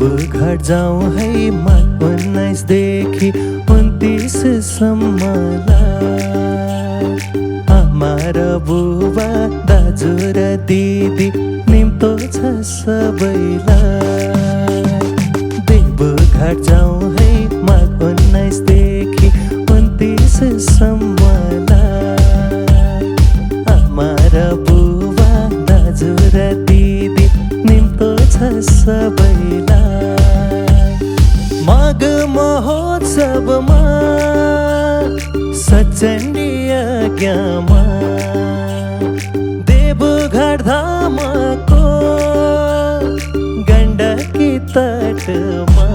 देवघाट जाऊँ है माघ 19 देखि 29सम्मला। आमा र बुबा दाजु र दिदी निम्तो छ सबैलाई। देवघाट जाऊँ है माघ 19 देखि 29सम्मला। आमा र बुबा दाजु र दिदी निम्तो छ सबैलाई। माघ महोत्सवमा सचण्डी यज्ञमा देवघाट धामको गण्डकी तटमा